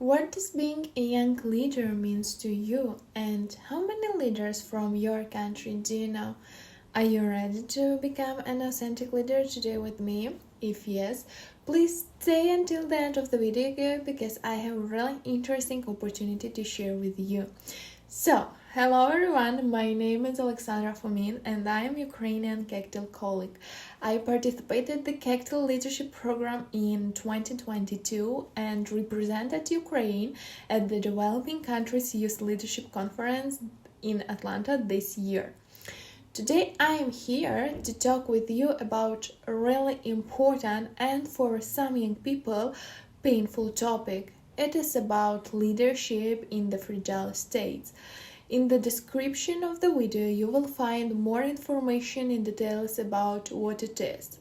What does being a young leader means to you, and how many leaders from your country do you know? Are you ready to become an authentic leader today with me? If yes, please stay until the end of the video because I have a really interesting opportunity to share with you. So, hello everyone, my name is Alexandra Fomin and I am Ukrainian Kectil colleague. I participated in the Kectil Leadership Program in 2022 and represented Ukraine at the Developing Countries Youth Leadership Conference in Atlanta this year. Today I am here to talk with you about a really important and for some young people painful topic. It is about leadership in the fragile states. In the description of the video, you will find more information in details about what it is.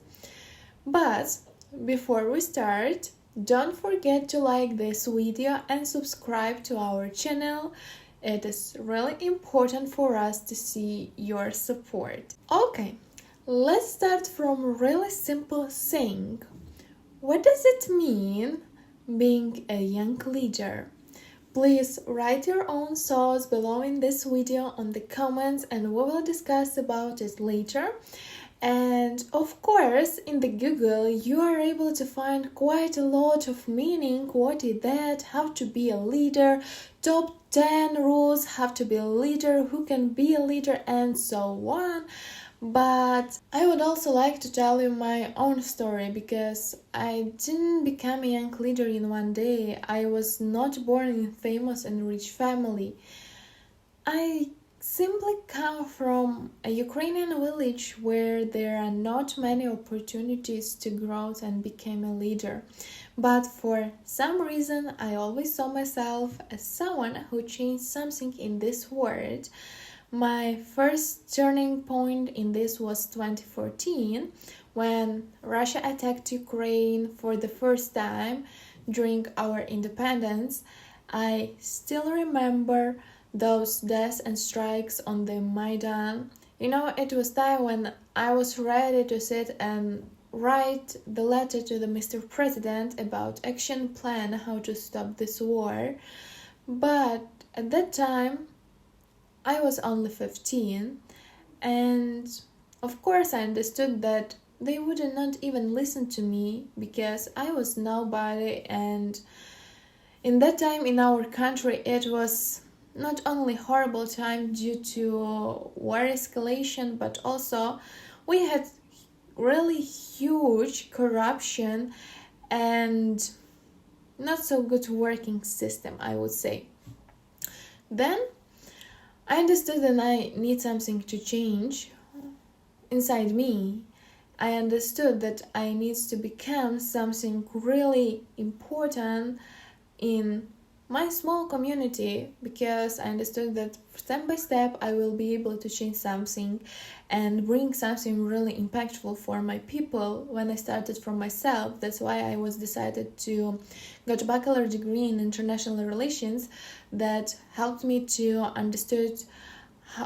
But before we start, don't forget to like this video and subscribe to our channel. It is really important for us to see your support. Okay, let's start from a really simple thing. What does it mean being a young leader? Please write your own thoughts below in this video on the comments and we will discuss about it later. And of course, in the Google, you are able to find quite a lot of meaning, what is that, how to be a leader, top 10 rules, how to be a leader, who can be a leader, and so on. But I would also like to tell you my own story because I didn't become a young leader in one day. I was not born in a famous and rich family. I simply come from a Ukrainian village where there are not many opportunities to grow and become a leader. But for some reason, I always saw myself as someone who changed something in this world. My first turning point in this was 2014 when Russia attacked Ukraine for the first time during our independence. I still remember those deaths and strikes on the Maidan. It was time when I was ready to sit and write the letter to the Mr. President about action plan how to stop this war. But at that time, I was only 15 and of course I understood that they would not even listen to me because I was nobody, and in that time in our country it was not only horrible time due to war escalation, but also we had really huge corruption and not so good working system, I would say. Then I understood that I need something to change inside me. I understood that I need to become something really important in my small community because I understood that step by step I will be able to change something and bring something really impactful for my people when I started from myself. That's why I was decided to get a bachelor degree in international relations that helped me to understand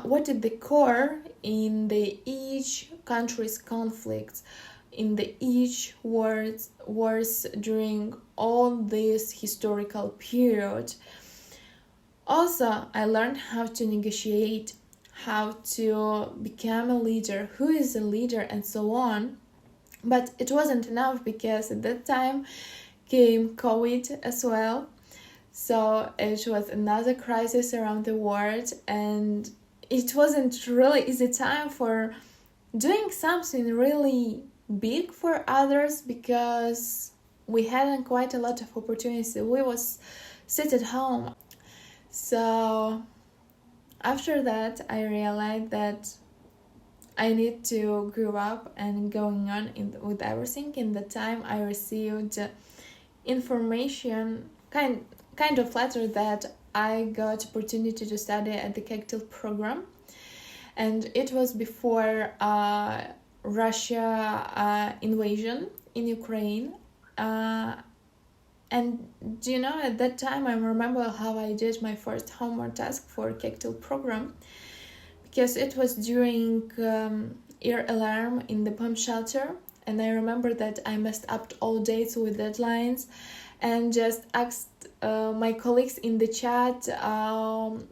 what is the core in the each country's conflicts, in the each wars during all this historical period. Also, I learned how to negotiate, how to become a leader, who is a leader, and so on. But it wasn't enough because at that time came COVID as well. So it was another crisis around the world and it wasn't really easy time for doing something really big for others because we hadn't quite a lot of opportunities. We was sit at home. So after that I realized that I need to grow up and going on with everything. In the time I received information, kind of letter that I got opportunity to study at the Kectil Program, and it was before Russia invasion in Ukraine. And at that time I remember how I did my first homework task for Kectil Program because it was during air alarm in the bomb shelter, and I remember that I messed up all dates with deadlines and just asked my colleagues in the chat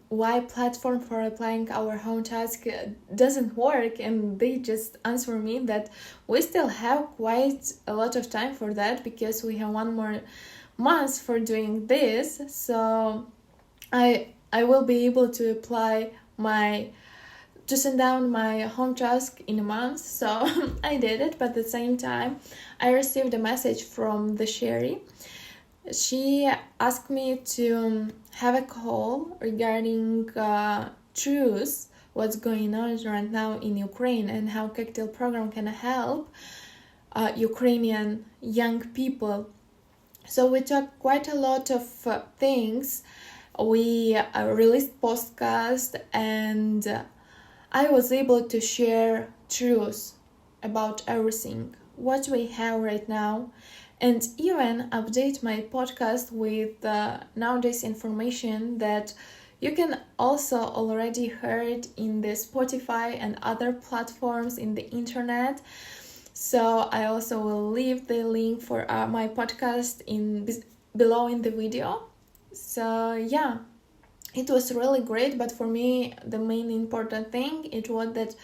why platform for applying our home task doesn't work, and they just answer me that we still have quite a lot of time for that because we have 1 more month for doing this. So I will be able to apply to send down my home task in a month. So I did it, but at the same time I received a message from the Sherry. She asked me to have a call regarding truth, what's going on right now in Ukraine and how Kectil Program can help Ukrainian young people. So we talked quite a lot of things. We released podcast, and I was able to share truth about everything, what we have right now, and even update my podcast with nowadays information that you can also already heard in the Spotify and other platforms in the internet. So I also will leave the link for my podcast below in the video. So yeah, it was really great, but for me the main important thing it was that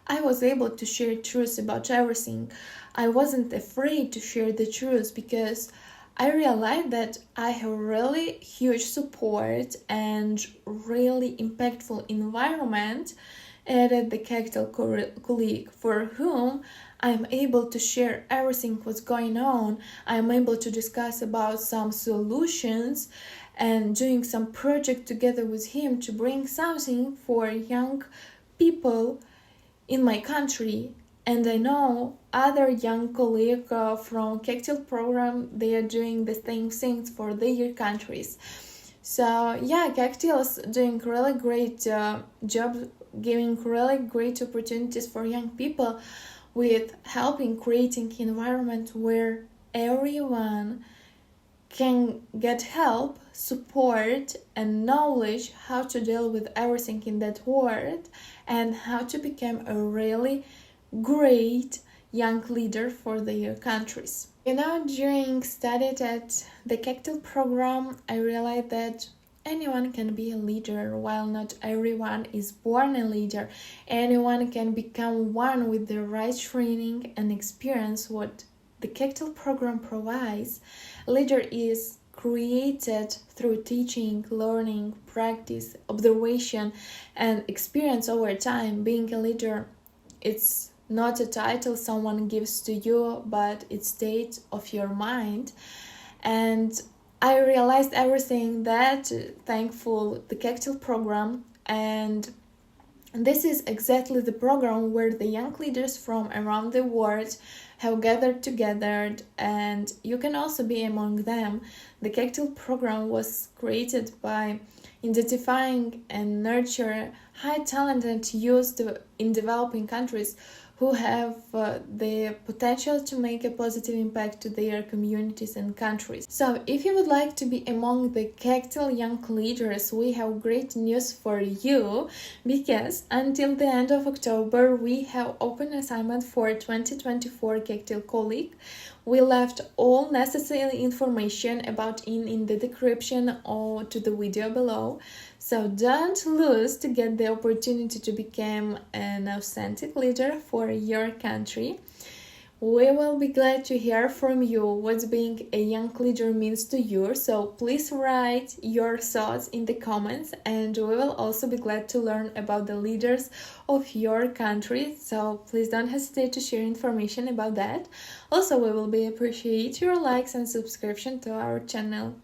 I was able to share truth about everything. I wasn't afraid to share the truth because I realized that I have really huge support and really impactful environment at the Kectil colleague for whom I'm able to share everything what's going on. I'm able to discuss about some solutions and doing some project together with him to bring something for young people in my country. And I know other young colleagues from Kectil Program, they are doing the same things for their countries. So yeah, Kectil is doing really great job, giving really great opportunities for young people with helping creating environment where everyone can get help, support, and knowledge how to deal with everything in that world and how to become a really great young leader for their countries. During study at the Kectil Program, I realized that anyone can be a leader, while not everyone is born a leader. Anyone can become one with the right training and experience what the Kectil Program provides. A leader is created through teaching, learning, practice, observation, and experience over time. Being a leader, it's not a title someone gives to you, but it's state of your mind. And I realized everything that thankful the Kectil Program, and this is exactly the program where the young leaders from around the world have gathered together, and you can also be among them. The Kectil Program was created by identifying and nurture high talented youth in developing countries who have the potential to make a positive impact to their communities and countries. So if you would like to be among the Kectil young leaders, we have great news for you, because until the end of October we have open assignment for 2024 Kectil colleague. We left all necessary information about in the description or to the video below. So don't lose to get the opportunity to become an authentic leader for your country. We will be glad to hear from you what being a young leader means to you. So please write your thoughts in the comments, and we will also be glad to learn about the leaders of your country. So please don't hesitate to share information about that. Also, we will be appreciate your likes and subscription to our channel.